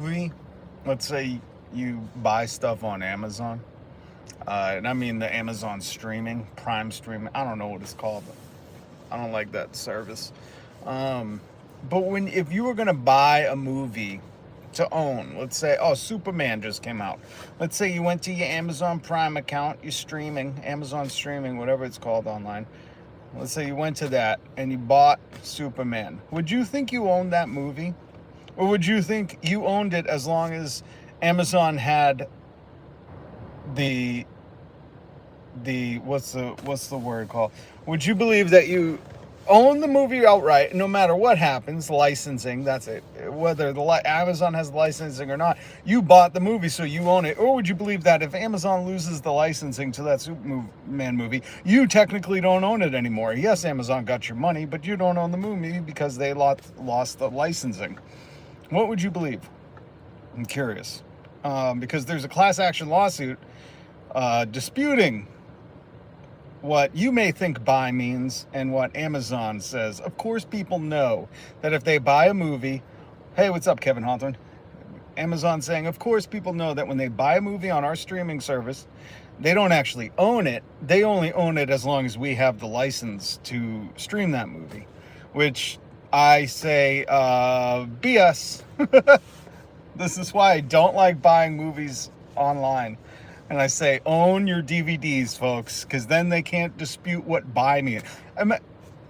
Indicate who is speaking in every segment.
Speaker 1: movie, let's say you buy stuff on Amazon, and I mean the Amazon streaming, Prime streaming. I don't know what it's called. I don't like that service. Um, but when if you were gonna buy a movie to own, let's say, oh, Superman just came out. Let's say you went to your Amazon Prime account, you're streaming, Amazon streaming, whatever it's called online. Let's say you went to that and you bought Superman. Would you think you owned that movie? Or would you think you owned it as long as Amazon had the what's the word called? Would you believe that you own the movie outright, no matter what happens, licensing, that's it. Whether Amazon has licensing or not, you bought the movie, so you own it. Or would you believe that if Amazon loses the licensing to that Superman movie, you technically don't own it anymore? Yes, Amazon got your money, but you don't own the movie because they lost the licensing. What would you believe? I'm curious. Because there's a class action lawsuit disputing what you may think buy means and what Amazon says. Of course, people know that if they buy a movie, hey, what's up, Kevin Hawthorne? Amazon saying, of course, people know that when they buy a movie on our streaming service, they don't actually own it. They only own it as long as we have the license to stream that movie, which I say, BS. This is why I don't like buying movies online. And I say, own your DVDs, folks, because then they can't dispute what buy means.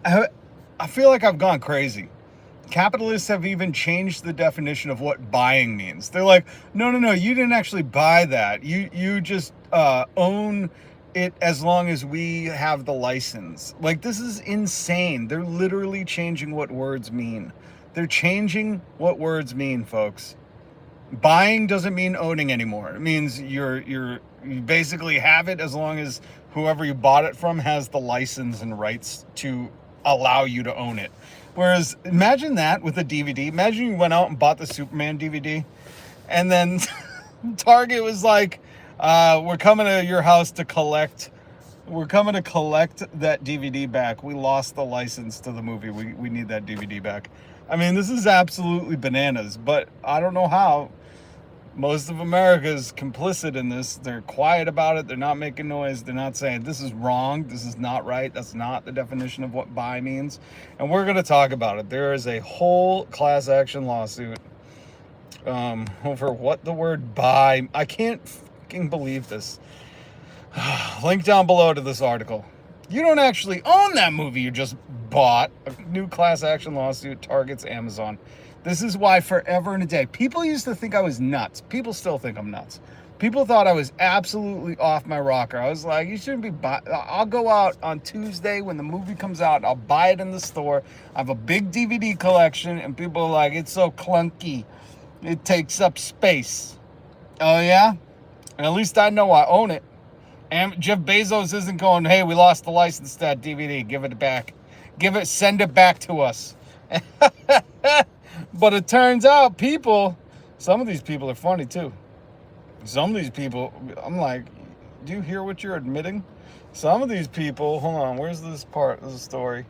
Speaker 1: I feel like I've gone crazy. Capitalists have even changed the definition of what buying means. They're like, no, you didn't actually buy that. You just own it as long as we have the license. Like, this is insane. They're literally changing what words mean. They're changing what words mean, folks. Buying doesn't mean owning anymore. It means you basically have it as long as whoever you bought it from has the license and rights to allow you to own it. Whereas imagine that with a DVD. Imagine you went out and bought the Superman DVD and then Target was like, we're coming to your house to collect. We're coming to collect that DVD back. We lost the license to the movie. We need that DVD back. I mean, this is absolutely bananas, but I don't know how. Most of America is complicit in this. They're quiet about it. They're not making noise. They're not saying this is wrong. This is not right. That's not the definition of what buy means. And we're going to talk about it. There is a whole class action lawsuit over what the word buy. I can't fucking believe this. Link down below to this article. You don't actually own that movie you just bought. A new class action lawsuit targets Amazon. This is why forever and a day, people used to think I was nuts. People still think I'm nuts. People thought I was absolutely off my rocker. I was like, you shouldn't be I'll go out on Tuesday when the movie comes out. I'll buy it in the store. I have a big DVD collection, and people are like, it's so clunky. It takes up space. Oh, yeah? And at least I know I own it. And Jeff Bezos isn't going, hey, we lost the license to that DVD. Give it back. Send it back to us. But it turns out some of these people are funny too. Some of these people, I'm like, do you hear what you're admitting? Some of these people, hold on, where's this part of the story?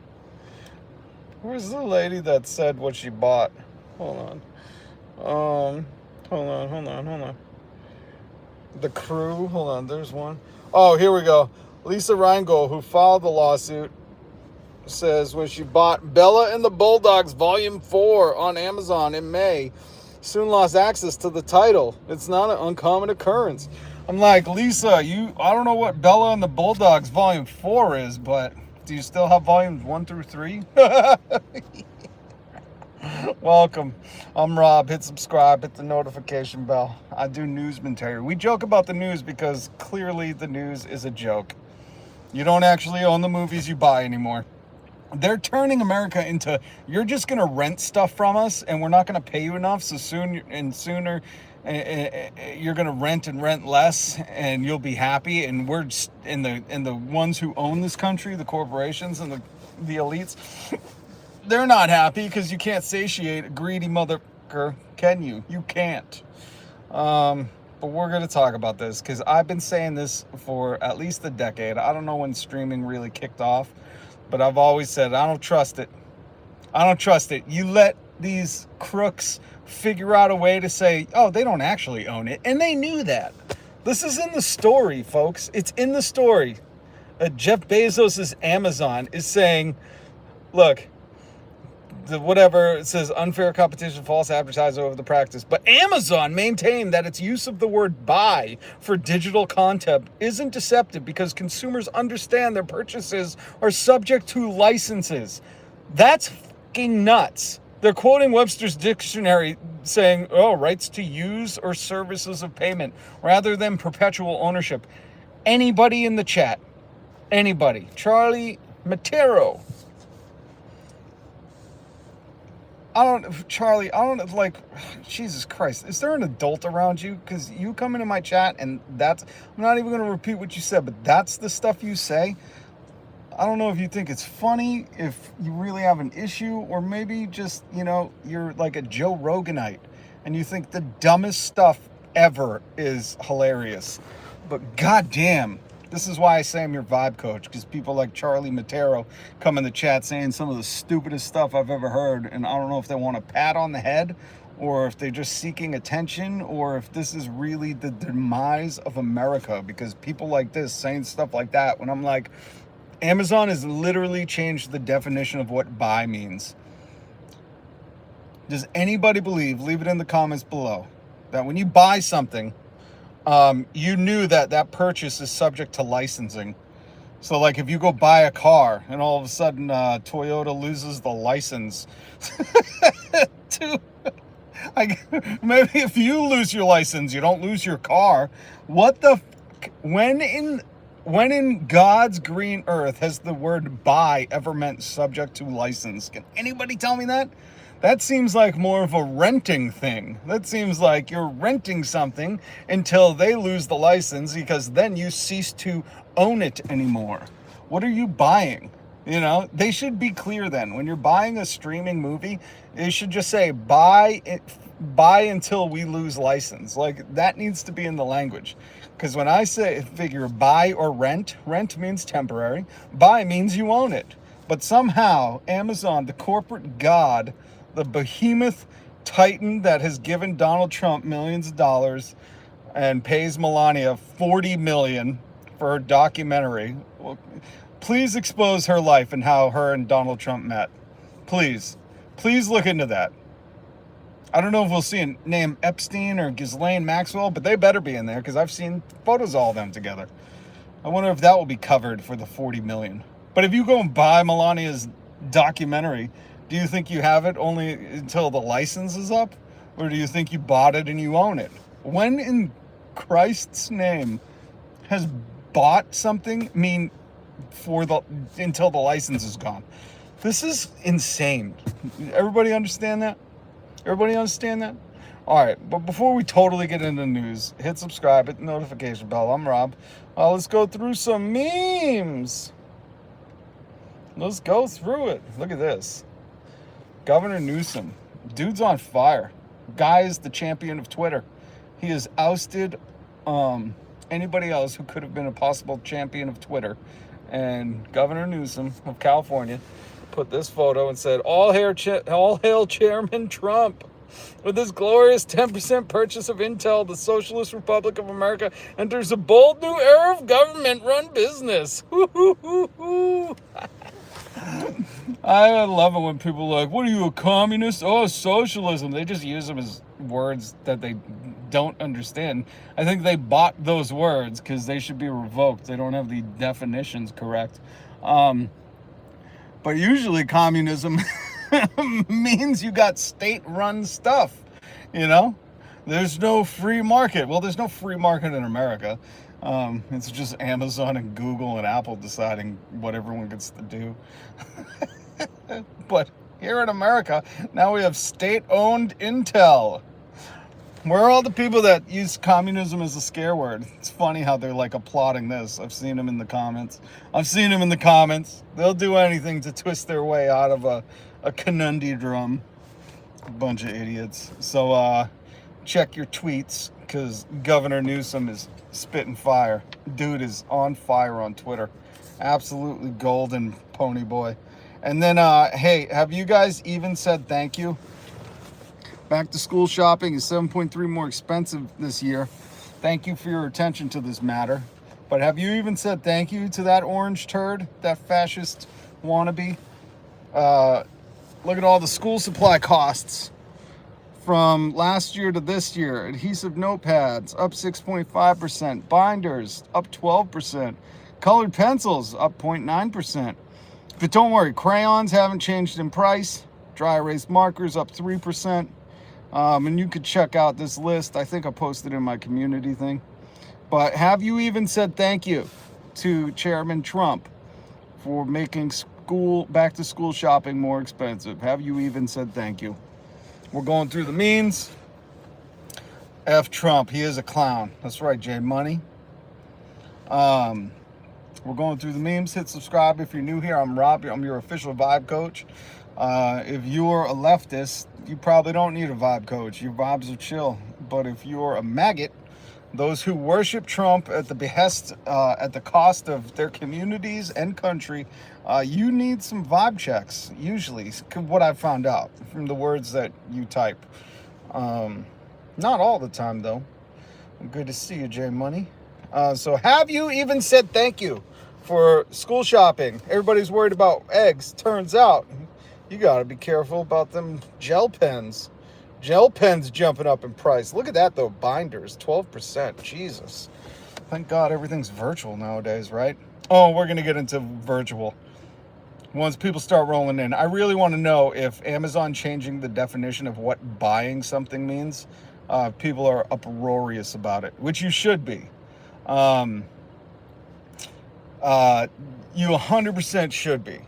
Speaker 1: Where's the lady that said what she bought? Hold on. Hold on. The crew, hold on, there's one. Oh, here we go. Lisa Reingold, who filed the lawsuit, says when she bought Bella and the Bulldogs Volume 4 on Amazon in May, soon lost access to the title. It's not an uncommon occurrence. I'm like, Lisa, I don't know what Bella and the Bulldogs Volume 4 is, but do you still have Volumes 1 through 3? Welcome. I'm Rob. Hit subscribe, hit the notification bell. I do newsmentary. We joke about the news because clearly the news is a joke. You don't actually own the movies you buy anymore. They're turning America into, you're just going to rent stuff from us and we're not going to pay you enough. So sooner you're going to rent and rent less and you'll be happy. And we're just, and the ones who own this country, the corporations and the elites, they're not happy because you can't satiate a greedy motherfucker, can you? You can't. But we're going to talk about this because I've been saying this for at least a decade. I don't know when streaming really kicked off. But I've always said, I don't trust it. You let these crooks figure out a way to say, oh, they don't actually own it. And they knew that. This is in the story, folks. It's in the story. Jeff Bezos' Amazon is saying, look, whatever it says, unfair competition, false advertising over the practice. But Amazon maintained that its use of the word buy for digital content isn't deceptive because consumers understand their purchases are subject to licenses. That's fucking nuts. They're quoting Webster's dictionary saying, oh, rights to use or services of payment rather than perpetual ownership. Anybody in the chat, anybody, Charlie Matero. Charlie, Jesus Christ, is there an adult around you? Because you come into my chat and I'm not even going to repeat what you said, but that's the stuff you say. I don't know if you think it's funny, if you really have an issue, or maybe just, you're like a Joe Roganite and you think the dumbest stuff ever is hilarious. But goddamn. This is why I say I'm your vibe coach, because people like Charlie Matero come in the chat saying some of the stupidest stuff I've ever heard, and I don't know if they want a pat on the head, or if they're just seeking attention, or if this is really the demise of America, because people like this saying stuff like that, when I'm like, Amazon has literally changed the definition of what buy means. Does anybody believe, leave it in the comments below, that when you buy something, you knew that purchase is subject to licensing? So like if you go buy a car and all of a sudden Toyota loses the license to, maybe if you lose your license, you don't lose your car. What the when in God's green earth has the word buy ever meant subject to license? Can anybody tell me that? That seems like more of a renting thing. That seems like you're renting something until they lose the license, because then you cease to own it anymore. What are you buying? They should be clear then. When you're buying a streaming movie, it should just say buy until we lose license. Like, that needs to be in the language. Because when I figure buy or rent means temporary. Buy means you own it. But somehow Amazon, the corporate god, the behemoth titan that has given Donald Trump millions of dollars and pays Melania $40 million for her documentary. Well, please expose her life and how her and Donald Trump met. Please look into that. I don't know if we'll see a name Epstein or Ghislaine Maxwell, but they better be in there, because I've seen photos of all of them together. I wonder if that will be covered for the $40 million. But if you go and buy Melania's documentary, do you think you have it only until the license is up? Or do you think you bought it and you own it? When in Christ's name has bought something mean until the license is gone? This is insane. Everybody understand that? Everybody understand that? All right, but before we totally get into the news, hit subscribe, hit the notification bell. I'm Rob. Let's go through some memes. Let's go through it. Look at this. Governor Newsom, dude's on fire. Guy is the champion of Twitter. He has ousted anybody else who could have been a possible champion of Twitter. And Governor Newsom of California put this photo and said, all hail Chairman Trump. With this glorious 10% purchase of Intel, the Socialist Republic of America enters a bold new era of government-run business. I love it when people are like, what are you, a communist? Oh, socialism. They just use them as words that they don't understand. I think they bought those words because they should be revoked. They don't have the definitions correct. But usually communism means you got state-run stuff, There's no free market. Well, there's no free market in America. It's just Amazon and Google and Apple deciding what everyone gets to do. But here in America, now we have state-owned Intel. Where are all the people that use communism as a scare word? It's funny how they're like applauding this. I've seen them in the comments. They'll do anything to twist their way out of a conundrum. A bunch of idiots. So check your tweets, because Governor Newsom is spitting fire. Dude is on fire on Twitter. Absolutely golden pony boy. And then, hey, have you guys even said thank you? Back to school shopping is 7.3 more expensive this year. Thank you for your attention to this matter. But have you even said thank you to that orange turd, that fascist wannabe? Look at all the school supply costs from last year to this year. Adhesive notepads up 6.5%, binders up 12%, colored pencils up 0.9%. But don't worry, crayons haven't changed in price. Dry erase markers up 3%. And you could check out this list. I think I posted in my community thing. But have you even said thank you to Chairman Trump for making back to school shopping more expensive? Have you even said thank you? We're going through the memes. F Trump, he is a clown. That's right, J Money. We're going through the memes. Hit subscribe if you're new here. I'm Rob. I'm your official vibe coach. If you're a leftist, you probably don't need a vibe coach. Your vibes are chill. But if you're a maggot, those who worship Trump at the behest, at the cost of their communities and country, you need some vibe checks, usually, what I've found out from the words that you type. Not all the time, though. Good to see you, J Money. So have you even said thank you for school shopping? Everybody's worried about eggs. Turns out you got to be careful about them gel pens. Gel pens jumping up in price. Look at that, though. Binders, 12%. Jesus. Thank God everything's virtual nowadays, right? Oh, we're going to get into virtual once people start rolling in. I really want to know if Amazon changing the definition of what buying something means. People are uproarious about it, which you should be. You 100% should be,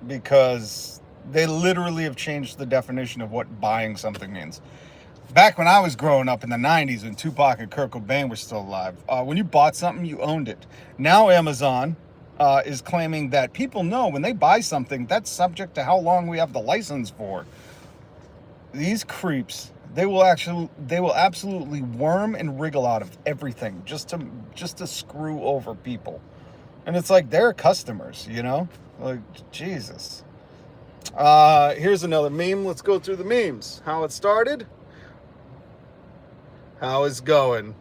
Speaker 1: because they literally have changed the definition of what buying something means. Back when I was growing up in the 90s, when Tupac and Kurt Cobain were still alive, when you bought something, you owned it. Now Amazon is claiming that people know when they buy something, that's subject to how long we have the license for. These creeps, they will absolutely worm and wriggle out of everything just to screw over people. And it's like they're customers, you know? Like, Jesus. Here's another meme. Let's go through the memes. How it started. How it's going.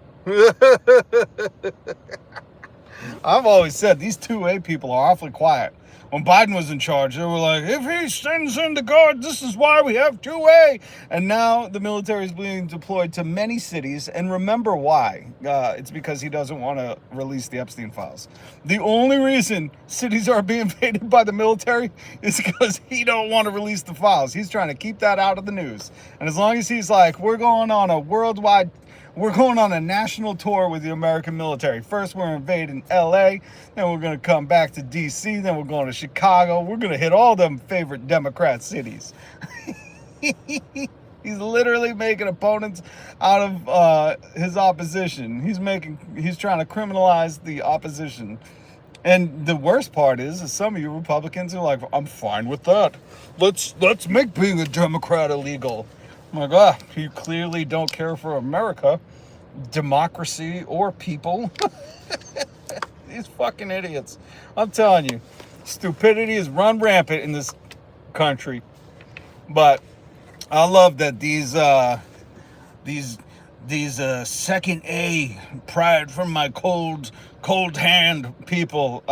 Speaker 1: I've always said these 2A people are awfully quiet. When Biden was in charge, they were like, if he sends in the guard, this is why we have 2A. And now the military is being deployed to many cities. And remember why. It's because he doesn't want to release the Epstein files. The only reason cities are being invaded by the military is because he don't want to release the files. He's trying to keep that out of the news. And as long as he's like, we're going on a national tour with the American military. First, we're invading LA, then we're going to come back to DC, then we're going to Chicago. We're going to hit all them favorite Democrat cities. He's literally making opponents out of his opposition. He's trying to criminalize the opposition. And the worst part is some of you Republicans are like, I'm fine with that. Let's make being a Democrat illegal. I'm like, you clearly don't care for America, democracy, or people. These fucking idiots. I'm telling you, stupidity is run rampant in this country. But I love that these second A pride from my cold hand people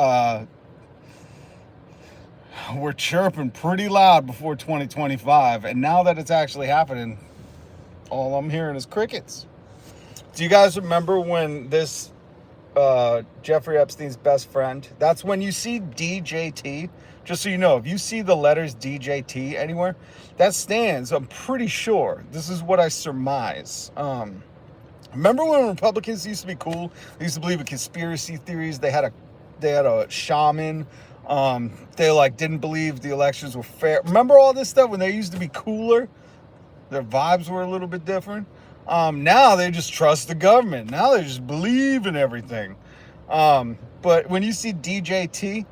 Speaker 1: were chirping pretty loud before 2025, and now that it's actually happening, all I'm hearing is crickets. Do you guys remember when this Jeffrey Epstein's best friend, that's when you see DJT, just so you know, if you see the letters DJT anywhere, that stands, I'm pretty sure, this is what I surmise. Remember when Republicans used to be cool? They used to believe in conspiracy theories. They had a shaman. They didn't believe the elections were fair. Remember all this stuff when they used to be cooler? Their vibes were a little bit different. Now they just trust the government. Now they just believe in everything. But when you see DJT,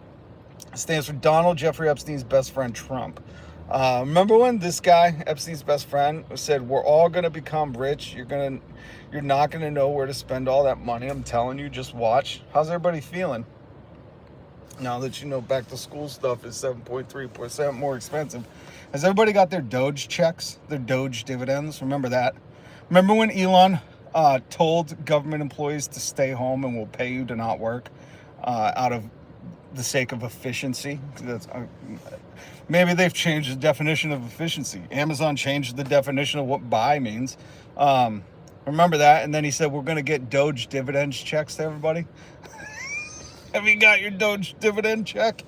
Speaker 1: it stands for Donald Jeffrey Epstein's best friend, Trump. Remember when this guy, Epstein's best friend, said, we're all going to become rich. You're not going to know where to spend all that money. I'm telling you, just watch. How's everybody feeling? Now that you know back to school stuff is 7.3% more expensive. Has everybody got their Doge checks, their Doge dividends? Remember that? Remember when Elon told government employees to stay home and we'll pay you to not work out of the sake of efficiency? Maybe they've changed the definition of efficiency. Amazon changed the definition of what buy means. Remember that? And then he said, we're going to get Doge dividends checks to everybody. Have you got your Doge dividend check?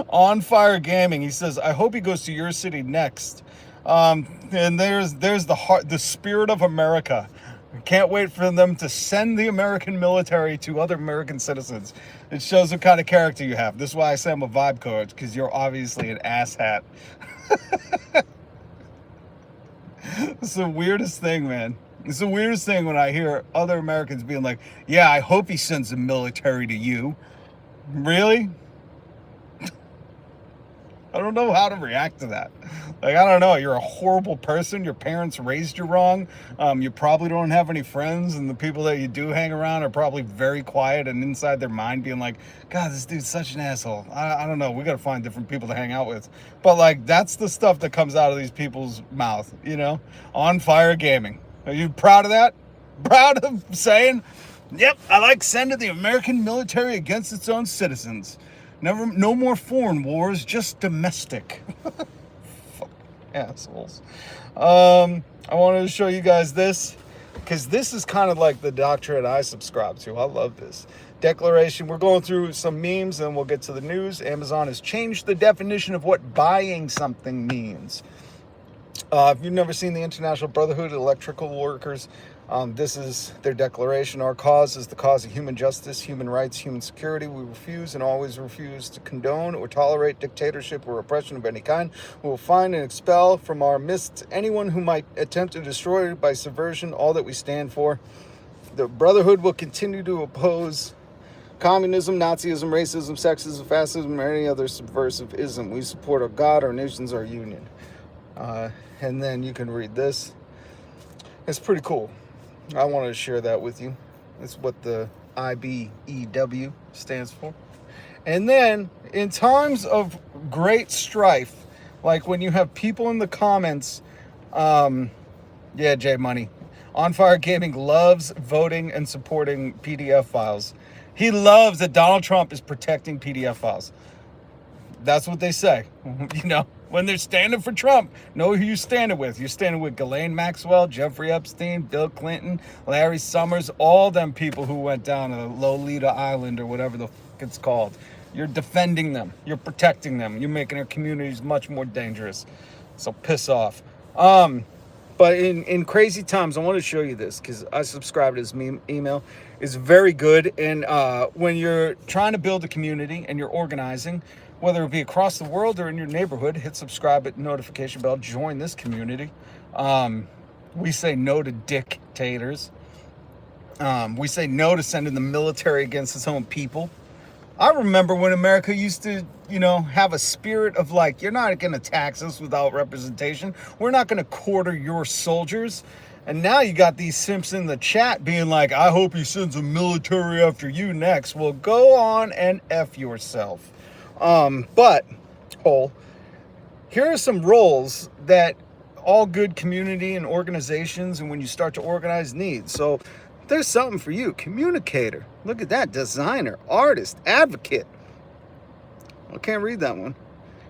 Speaker 1: On Fire Gaming, he says, I hope he goes to your city next. And there's the heart, the spirit of America. Can't wait for them to send the American military to other American citizens. It shows what kind of character you have. This is why I say I'm a vibe coach, because you're obviously an asshat. It's the weirdest thing, man. It's the weirdest thing when I hear other Americans being like, yeah, I hope he sends the military to you. Really? I don't know how to react to that. Like, I don't know. You're a horrible person. Your parents raised you wrong. You probably don't have any friends. And the people that you do hang around are probably very quiet and inside their mind being like, God, this dude's such an asshole. I don't know. We got to find different people to hang out with. But, like, that's the stuff that comes out of these people's mouth, you know? On Fire Gaming. Are you proud of that? Proud of saying, yep, I like sending the American military against its own citizens. No more foreign wars, just domestic. Fuck assholes. I wanted to show you guys this, because this is kind of like the doctrine I subscribe to. I love this. Declaration. We're going through some memes and we'll get to the news. Amazon has changed the definition of what buying something means. If you've never seen the International Brotherhood of Electrical Workers, this is their declaration. Our cause is the cause of human justice, human rights, human security. We refuse and always refuse to condone or tolerate dictatorship or oppression of any kind. We will find and expel from our midst anyone who might attempt to destroy by subversion all that we stand for. The Brotherhood will continue to oppose communism, Nazism, racism, sexism, fascism, or any other subversive ism. We support our God, our nations, our union. And then you can read this. It's pretty cool. I wanted to share that with you. It's what the IBEW stands for. And then in times of great strife, like when you have people in the comments, yeah, J Money, On Fire Gaming loves voting and supporting PDF files. He loves that Donald Trump is protecting PDF files. That's what they say, you know. When they're standing for Trump, know who you're standing with. You're standing with Ghislaine Maxwell, Jeffrey Epstein, Bill Clinton, Larry Summers, all them people who went down to Lolita Island or whatever the fuck it's called. You're defending them. You're protecting them. You're making our communities much more dangerous. So piss off. But in crazy times, I want to show you this because I subscribe to this email. It's very good. And when you're trying to build a community and you're organizing, whether it be across the world or in your neighborhood, hit subscribe, hit notification bell, join this community. We say no to dictators. We say no to sending the military against its own people. I remember when America used to, you know, have a spirit of like, you're not going to tax us without representation. We're not going to quarter your soldiers. And now you got these simps in the chat being like, I hope he sends a military after you next. Well, go on and F yourself. But here are some roles that all good community and organizations, and when you start to organize, need. So there's something for you. Communicator. Look at that. Designer, artist, advocate. I can't read that one.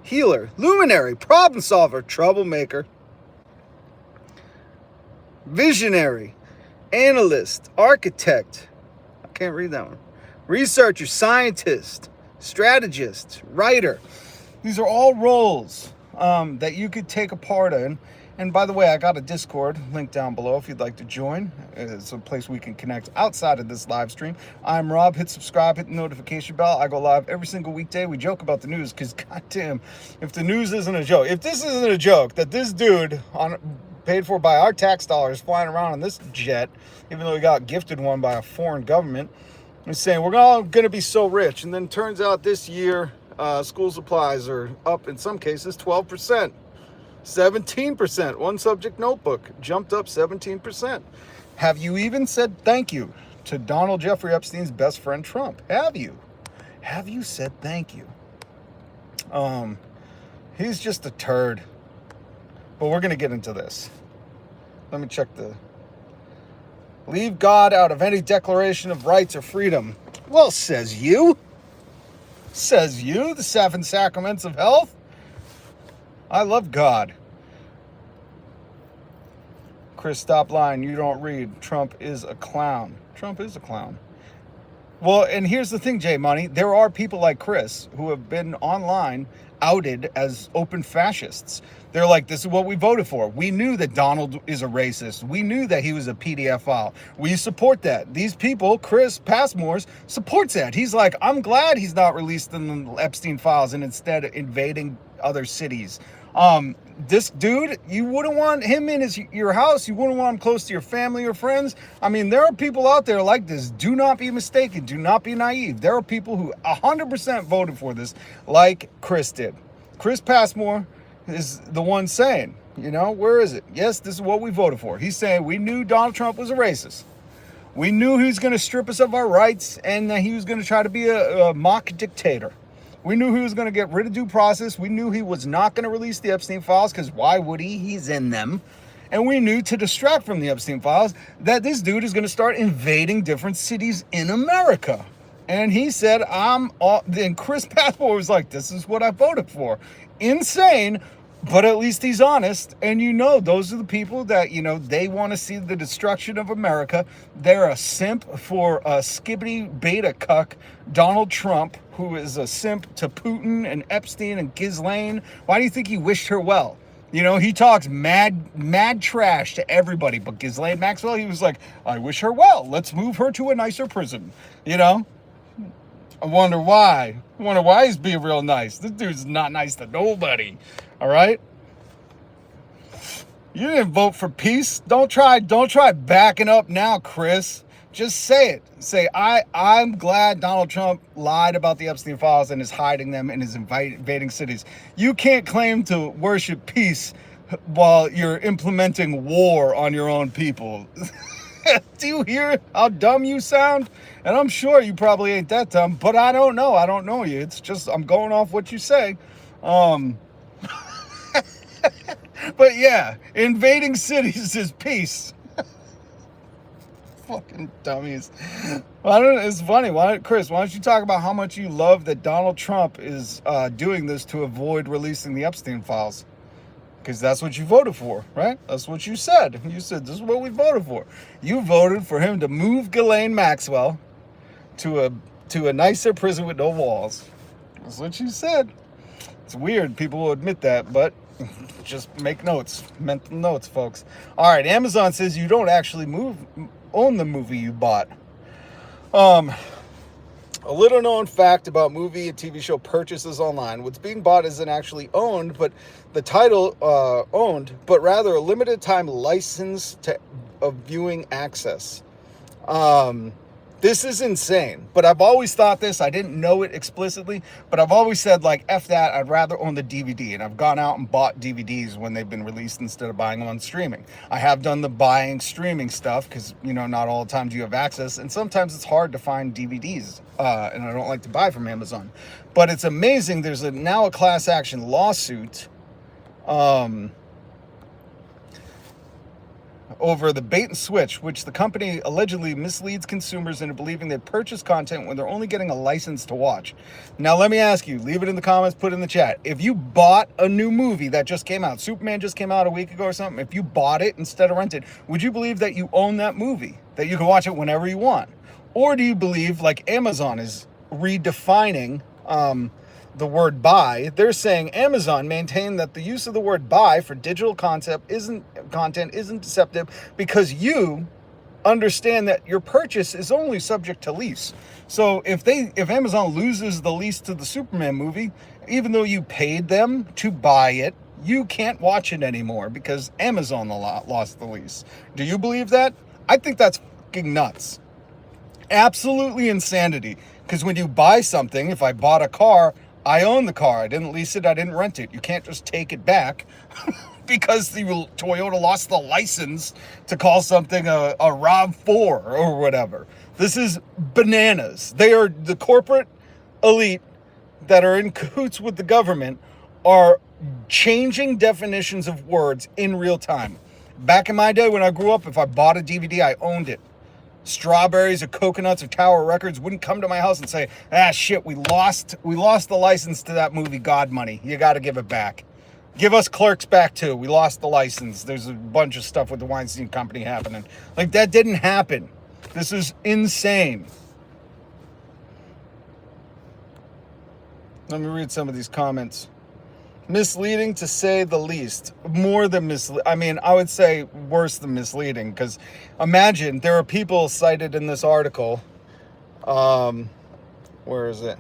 Speaker 1: Healer, luminary, problem solver, troublemaker. Visionary, analyst, architect. I can't read that one. Researcher, scientist, strategist, writer. These are all roles that you could take a part in. And by the way, I got a Discord link down below if you'd like to join. It's a place we can connect outside of this live stream. I'm Rob. Hit subscribe, hit the notification bell. I go live every single weekday. We joke about the news because, goddamn, if the news isn't a joke, if this isn't a joke, that this dude paid for by our tax dollars flying around on this jet, even though he got gifted one by a foreign government, and saying we're all going to be so rich. And then turns out this year school supplies are up in some cases 12%, 17%. One subject notebook jumped up 17%. Have you even said thank you to Donald Jeffrey Epstein's best friend Trump? Have you? Have you said thank you? He's just a turd. But we're going to get into this. Let me check the... Leave God out of any declaration of rights or freedom. Well, says you. Says you, the 7 sacraments of health. I love God. Chris, stop lying. You don't read. Trump is a clown. Trump is a clown. Well, and here's the thing, Jay Money. There are people like Chris who have been online outed as open fascists. They're like, this is what we voted for. We knew that Donald is a racist. We knew that he was a PDF file. We support that. These people, Chris Passmore, supports that. He's like, I'm glad he's not released in the Epstein files and instead invading other cities. This dude, you wouldn't want him in your house. You wouldn't want him close to your family or friends. I mean, there are people out there like this. Do not be mistaken. Do not be naive. There are people who 100% voted for this, like Chris did. Chris Passmore is the one saying, where is it? Yes, this is what we voted for. He's saying we knew Donald Trump was a racist. We knew he was going to strip us of our rights and that he was going to try to be a mock dictator. We knew he was going to get rid of due process. We knew he was not going to release the Epstein files because why would he? He's in them. And we knew to distract from the Epstein files that this dude is going to start invading different cities in America. And he said, then Chris Passmore was like, this is what I voted for. Insane, but at least he's honest. And those are the people that, they want to see the destruction of America. They're a simp for a skibbity beta cuck, Donald Trump, who is a simp to Putin and Epstein and Ghislaine. Why do you think he wished her well? He talks mad trash to everybody, but Ghislaine Maxwell, he was like, I wish her well. Let's move her to a nicer prison. I wonder why. He's being real nice. This dude's not nice to nobody. All right? You didn't vote for peace. Don't try backing up now, Chris. Just say it. Say, I'm glad Donald Trump lied about the Epstein files and is hiding them and is invading cities. You can't claim to worship peace while you're implementing war on your own people. Do you hear how dumb you sound? And I'm sure you probably ain't that dumb, but I don't know. I don't know you. It's just, I'm going off what you say. But yeah, invading cities is peace. Fucking dummies. It's funny. Chris, why don't you talk about how much you love that Donald Trump is doing this to avoid releasing the Epstein files? Because that's what you voted for, right? That's what you said. You said, this is what we voted for. You voted for him to move Ghislaine Maxwell to a nicer prison with no walls. That's what you said. It's weird. People will admit that, but just make notes. Mental notes, folks. All right, Amazon says you don't actually own the movie you bought. A little known fact about movie and TV show purchases online. What's being bought isn't actually owned, but the title owned, but rather a limited time license of viewing access. This is insane, but I've always thought this. I didn't know it explicitly, but I've always said, like, F that, I'd rather own the DVD, and I've gone out and bought DVDs when they've been released instead of buying them on streaming. I have done the buying streaming stuff because, not all the time do you have access, and sometimes it's hard to find DVDs, and I don't like to buy from Amazon. But it's amazing, there's now a class action lawsuit over the bait and switch, which the company allegedly misleads consumers into believing they purchase content when they're only getting a license to watch. Now, let me ask you, leave it in the comments, put it in the chat. If you bought a new movie that just came out, Superman just came out a week ago or something, if you bought it instead of rented, would you believe that you own that movie, that you can watch it whenever you want? Or do you believe, like Amazon is redefining the word buy? They're saying Amazon maintained that the use of the word buy for digital content isn't deceptive because you understand that your purchase is only subject to lease. So if Amazon loses the lease to the Superman movie, even though you paid them to buy it, you can't watch it anymore because Amazon lost the lease. Do you believe that? I think that's fucking nuts. Absolutely insanity. Because when you buy something, if I bought a car, I own the car. I didn't lease it. I didn't rent it. You can't just take it back because the Toyota lost the license to call something a RAV4 or whatever. This is bananas. They are the corporate elite that are in cahoots with the government are changing definitions of words in real time. Back in my day when I grew up, if I bought a DVD, I owned it. Strawberries or Coconuts or Tower Records wouldn't come to my house and say, shit, we lost the license to that movie, God Money. You got to give it back. Give us Clerks back too. We lost the license. There's a bunch of stuff with the Weinstein Company happening. Like, that didn't happen. This is insane. Let me read some of these comments. Misleading to say the least. More than misleading. I mean, I would say worse than misleading, because imagine there are people cited in this article. Where is it?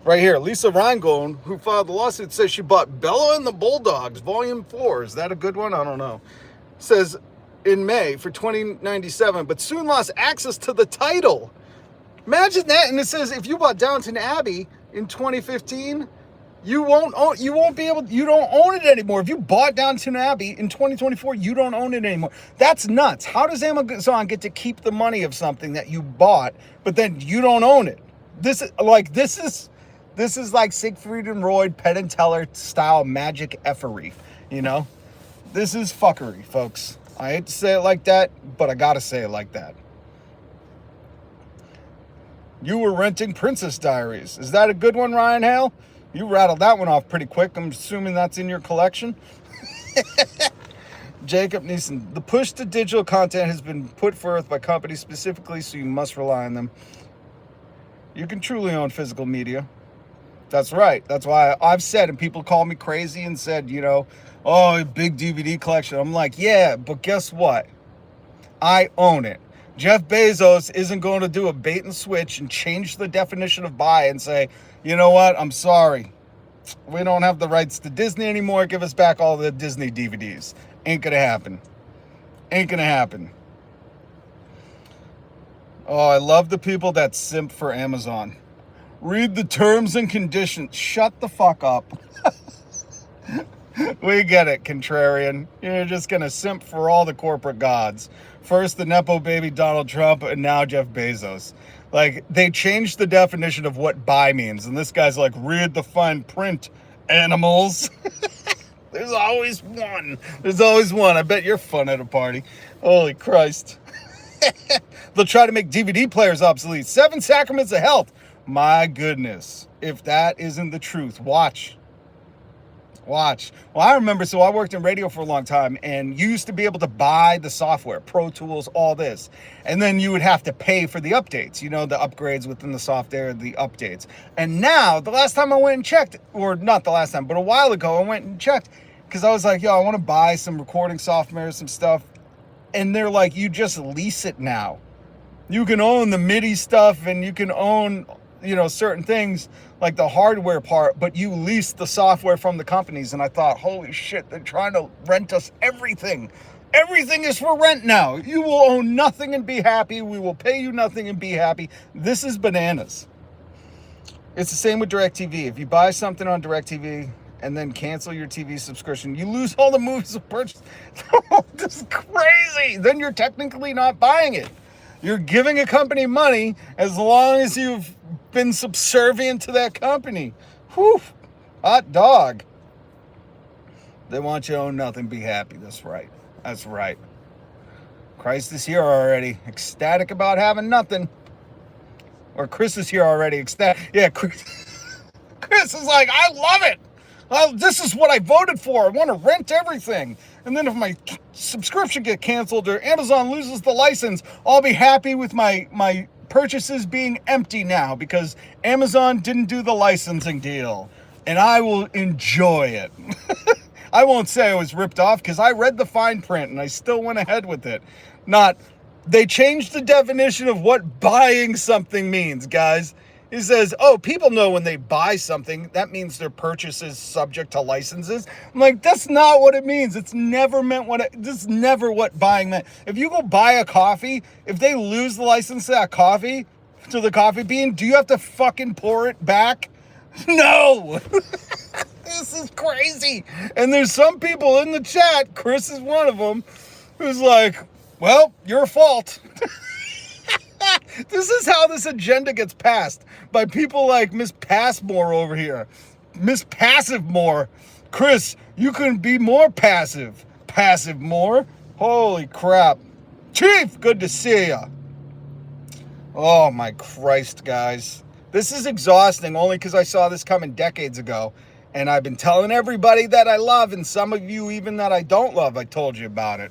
Speaker 1: Right here. Lisa Rangone, who filed the lawsuit, says she bought Bella and the Bulldogs, Volume 4. Is that a good one? I don't know. Says in May for $20.97, but soon lost access to the title. Imagine that. And it says if you bought Downton Abbey in 2015, you don't own it anymore. If you bought Downton Abbey in 2024, you don't own it anymore. That's nuts. How does Amazon get to keep the money of something that you bought, but then you don't own it? This is like Siegfried and Roy, Penn and Teller style magic effery, you know? This is fuckery, folks. I hate to say it like that, but I gotta say it like that. You were renting Princess Diaries. Is that a good one, Ryan Hale? You rattled that one off pretty quick. I'm assuming that's in your collection. Jacob Neeson. The push to digital content has been put forth by companies specifically, so you must rely on them. You can truly own physical media. That's right. That's why I've said, and people call me crazy and said, oh, big DVD collection. I'm like, yeah, but guess what? I own it. Jeff Bezos isn't going to do a bait and switch and change the definition of buy and say, you know what, I'm sorry. We don't have the rights to Disney anymore. Give us back all the Disney DVDs. Ain't going to happen. Ain't going to happen. Oh, I love the people that simp for Amazon. Read the terms and conditions. Shut the fuck up. We get it, contrarian. You're just going to simp for all the corporate gods. First the Nepo baby Donald Trump, and now Jeff Bezos. Like, they changed the definition of what buy means. And this guy's like, read the fine print, animals. There's always one. There's always one. I bet you're fun at a party. Holy Christ. They'll try to make DVD players obsolete. 7 sacraments of health. My goodness. If that isn't the truth, watch. Well, I remember, so I worked in radio for a long time, and you used to be able to buy the software, Pro Tools, all this. And then you would have to pay for the updates, the upgrades within the software, the updates. And now, the last time I went and checked, or not the last time, but a while ago, I went and checked, because I was like, I want to buy some recording software, some stuff. And they're like, you just lease it now. You can own the MIDI stuff, and you can own certain things like the hardware part, but you lease the software from the companies. And I thought, holy shit, they're trying to rent us everything. Everything is for rent now. You will own nothing and be happy. We will pay you nothing and be happy. This is bananas. It's the same with DirecTV. If you buy something on DirecTV and then cancel your TV subscription, you lose all the movies of purchase. This is crazy. Then you're technically not buying it. You're giving a company money as long as you've been subservient to that company. Whew. Hot dog. They want you to own nothing, be happy. That's right. That's right. Christ is here already. Ecstatic about having nothing. Or Chris is here already. Ecstatic. Yeah, Chris is like, I love it. This is what I voted for. I want to rent everything. And then if my subscription gets canceled or Amazon loses the license, I'll be happy with my purchases being empty now because Amazon didn't do the licensing deal. And I will enjoy it. I won't say I was ripped off because I read the fine print and I still went ahead with it. They changed the definition of what buying something means, guys. He says, people know when they buy something, that means their purchase is subject to licenses. I'm like, that's not what it means. It's never meant this is never what buying meant. If you go buy a coffee, if they lose the license to that coffee, to the coffee bean, do you have to fucking pour it back? No. This is crazy. And there's some people in the chat, Chris is one of them, who's like, well, your fault. This is how this agenda gets passed, by people like Miss Passmore over here. Miss Passive More. Chris, you couldn't be more passive. Passive More. Holy crap. Chief, good to see ya. Oh my Christ, guys. This is exhausting only because I saw this coming decades ago. And I've been telling everybody that I love, and some of you even that I don't love, I told you about it.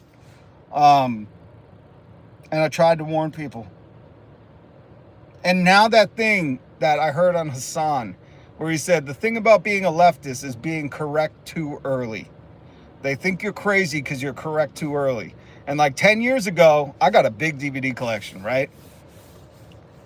Speaker 1: And I tried to warn people. And now that thing that I heard on Hassan, where he said, the thing about being a leftist is being correct too early. They think you're crazy because you're correct too early. And like 10 years ago, I got a big DVD collection, right?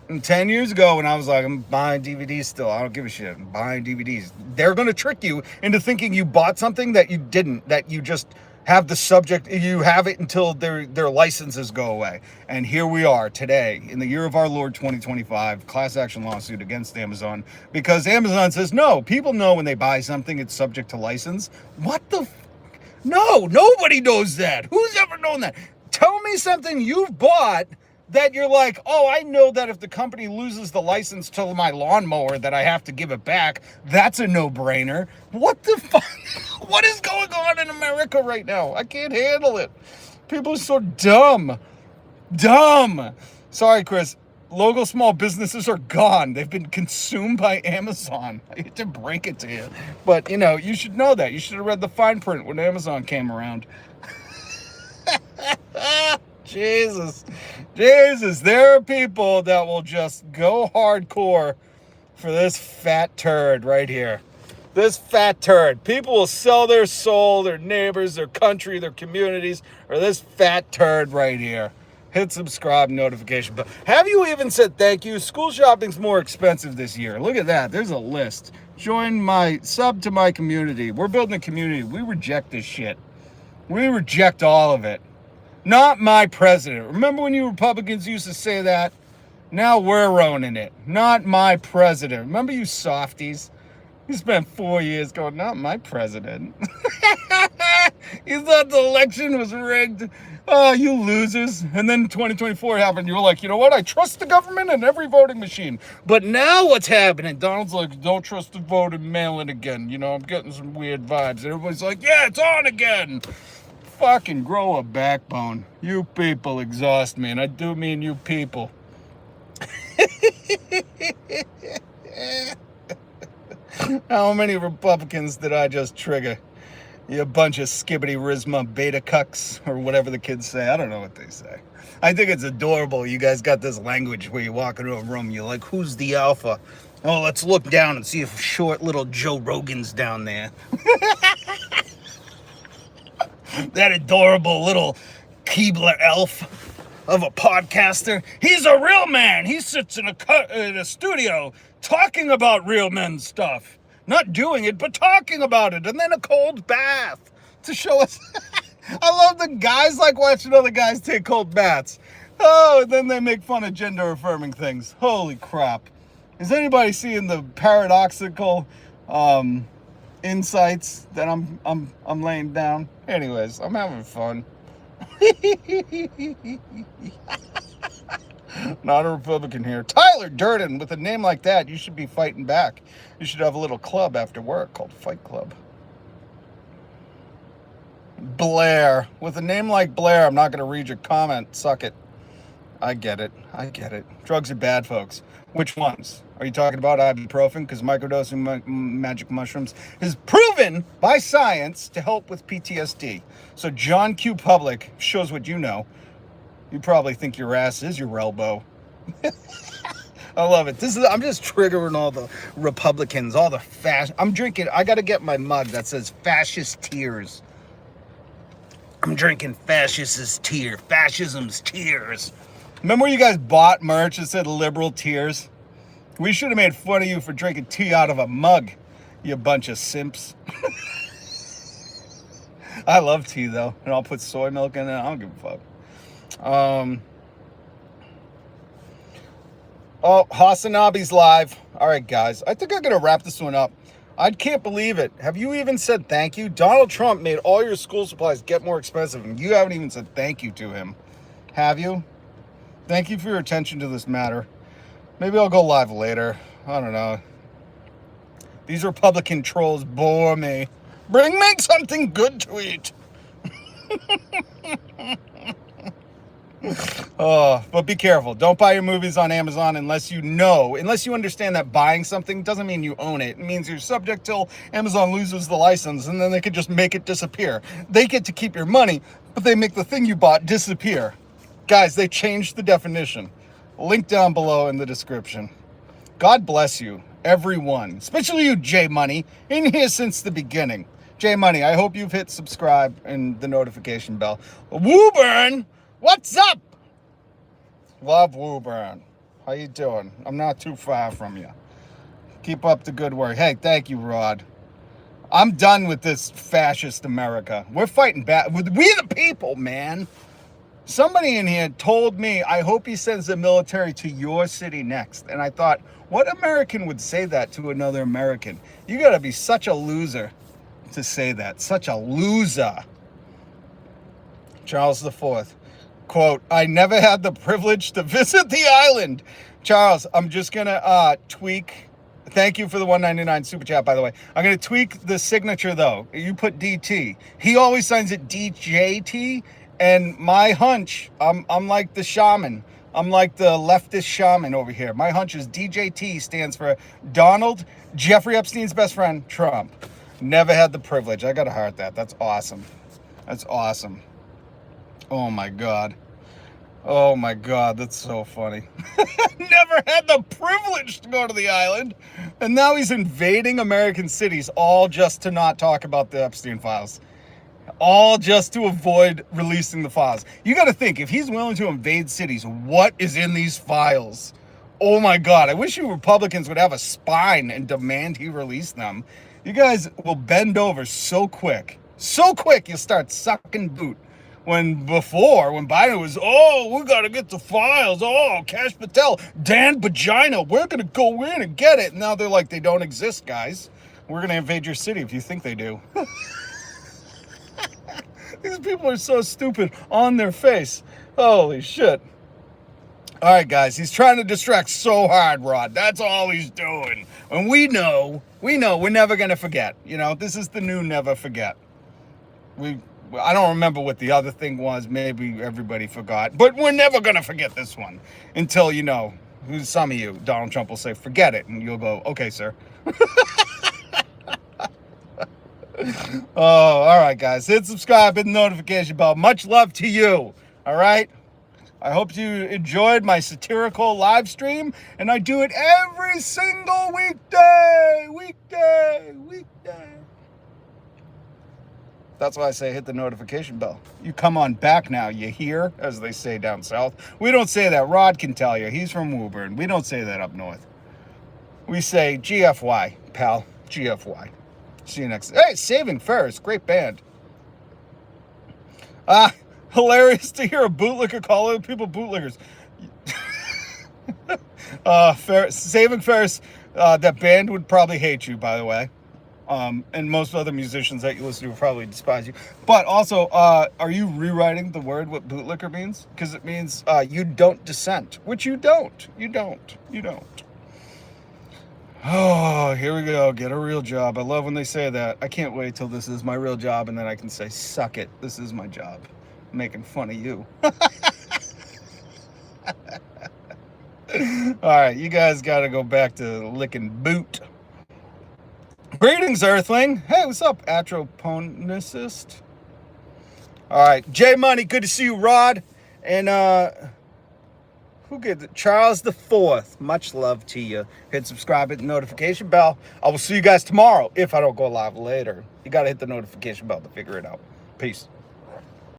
Speaker 1: And 10 years ago, when I was like, I'm buying DVDs still, I don't give a shit, I'm buying DVDs. They're going to trick you into thinking you bought something that you didn't, that you just have the subject, you have it until their licenses go away. And here we are today, in the year of our Lord 2025, class action lawsuit against Amazon, because Amazon says, no, people know when they buy something, it's subject to license. What the No, nobody knows that. Who's ever known that? Tell me something you've bought that you're like, oh, I know that if the company loses the license to my lawnmower that I have to give it back. That's a no-brainer. What the fuck? What is going on in America right now? I can't handle it. People are so dumb. Dumb. Sorry, Chris. Local small businesses are gone. They've been consumed by Amazon. I hate to break it to you. But, you should know that. You should have read the fine print when Amazon came around. Jesus, there are people that will just go hardcore for this fat turd right here. This fat turd. People will sell their soul, their neighbors, their country, their communities, or this fat turd right here. Hit subscribe, notification bell. Have you even said thank you? School shopping's more expensive this year. Look at that. There's a list. Sub to my community. We're building a community. We reject this shit. We reject all of it. Not my president. Remember when you Republicans used to say that? Now we're owning it. Not my president. Remember you softies? You spent 4 years going, not my president. You thought the election was rigged. Oh, you losers. And then 2024 happened. You were like, you know what? I trust the government and every voting machine. But now what's happening? Donald's like, don't trust the voting mail-in again. I'm getting some weird vibes. Everybody's like, yeah, it's on again. Fucking grow a backbone. You people exhaust me, and I do mean you people. How many Republicans did I just trigger? You bunch of skibbity-rizma beta cucks, or whatever the kids say. I don't know what they say. I think it's adorable. You guys got this language where you walk into a room, you're like, who's the alpha? Oh, let's look down and see if short little Joe Rogan's down there. That adorable little Keebler elf of a podcaster. He's a real man. He sits in a studio talking about real men stuff. Not doing it, but talking about it. And then a cold bath to show us. I love the guys like watching other guys take cold baths. Oh, and then they make fun of gender affirming things. Holy crap. Is anybody seeing the paradoxical insights that I'm laying down? Anyways, I'm having fun. Not a Republican here. Tyler Durden, with a name like that, you should be fighting back. You should have a little club after work called Fight Club. Blair. With a name like Blair, I'm not going to read your comment. Suck it. I get it. Drugs are bad, folks. Which ones? Are you talking about ibuprofen? Because microdosing magic mushrooms is proven by science to help with PTSD. So John Q. Public shows what you know. You probably think your ass is your elbow. I love it. I'm just triggering all the Republicans, all the I got to get my mug that says fascist tears. I'm drinking fascist's fascism's tears. Remember when you guys bought merch that said liberal tears? We should have made fun of you for drinking tea out of a mug, you bunch of simps. I love tea, though, and I'll put soy milk in it. I don't give a fuck. Hasanabi's live. All right, guys. I think I'm going to wrap this one up. I can't believe it. Have you even said thank you? Donald Trump made all your school supplies get more expensive, and you haven't even said thank you to him. Have you? Thank you for your attention to this matter. Maybe I'll go live later. I don't know. These Republican trolls bore me. Bring me something good to eat. Oh, but be careful. Don't buy your movies on Amazon unless you understand that buying something doesn't mean you own it. It means you're subject till Amazon loses the license, and then they could just make it disappear. They get to keep your money, but they make the thing you bought disappear. Guys, they changed the definition. Link down below in the description. God bless you, everyone, especially you, J Money, in here since the beginning. J Money, I hope you've hit subscribe and the notification bell. Wooburn, what's up? Love Wooburn. How you doing? I'm not too far from you. Keep up the good work. Hey, thank you, Rod. I'm done with this fascist America. We're fighting back. We the people, man. Somebody in here told me, I hope he sends the military to your city next. And I thought, what American would say that to another American? You got to be such a loser to say that. Such a loser. Charles IV. Quote, I never had the privilege to visit the island. Charles, I'm just going to tweak. Thank you for the $1.99 super chat, by the way. I'm going to tweak the signature, though. You put DT. He always signs it DJT. And my hunch, I'm like the shaman. I'm like the leftist shaman over here. My hunch is DJT stands for Donald, Jeffrey Epstein's best friend, Trump. Never had the privilege. I got to heart that. That's awesome. That's awesome. Oh, my God. Oh, my God. That's so funny. Never had the privilege to go to the island. And now he's invading American cities, all just to not talk about the Epstein files. All just to avoid releasing the files. You got to think, if he's willing to invade cities, what is in these files? Oh, my God. I wish you Republicans would have a spine and demand he release them. You guys will bend over so quick. So quick, you'll start sucking boot. When Biden was, we got to get the files. Oh, Cash Patel, Dan Vagina, we're going to go in and get it. And now they're like, they don't exist, guys. We're going to invade your city if you think they do. These people are so stupid on their face. Holy shit. All right, guys. He's trying to distract so hard, Rod. That's all he's doing. And we know we're never going to forget. You know, this is the new never forget. I don't remember what the other thing was. Maybe everybody forgot. But we're never going to forget this one until, some of you, Donald Trump will say, forget it. And you'll go, okay, sir. Oh, all right, guys. Hit subscribe, hit the notification bell. Much love to you. All right. I hope you enjoyed my satirical live stream, and I do it every single weekday. That's why I say hit the notification bell. You come on back now, you hear, as they say down south. We don't say that. Rod can tell you. He's from Woburn. We don't say that up north. We say GFY, pal. GFY. See you next. Hey, Saving Ferris, great band. Hilarious to hear a bootlegger call other people bootleggers. Saving Ferris, that band would probably hate you, by the way. And most other musicians that you listen to would probably despise you. But also, are you rewriting the word what bootlicker means? Because it means you don't dissent, which you don't. You don't. Oh, here we go. Get a real job. I love when they say that. I can't wait till this is my real job, and then I can say, suck it. This is my job. I'm making fun of you. All right, you guys got to go back to licking boot. Greetings, Earthling. Hey, what's up, Atroponicist? All right, J Money, good to see you, Rod. And, who gave it? Charles IV. Much love to you. Hit subscribe, hit the notification bell. I will see you guys tomorrow if I don't go live later. You got to hit the notification bell to figure it out. Peace.